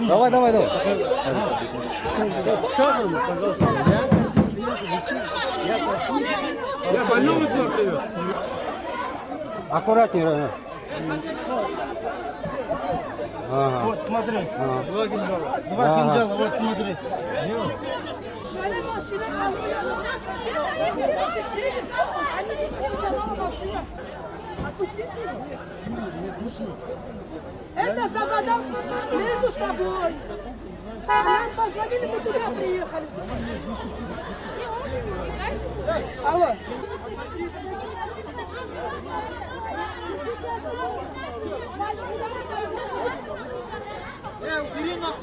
Давай, давай, давай. Шагом, пожалуйста. Я больному привез. Аккуратнее. Ага. Вот, смотри. Два кинжала. Два кинжала, вот смотри. Это завода между собой. Нам позвонили, мы сюда приехали. Алло. Ирина.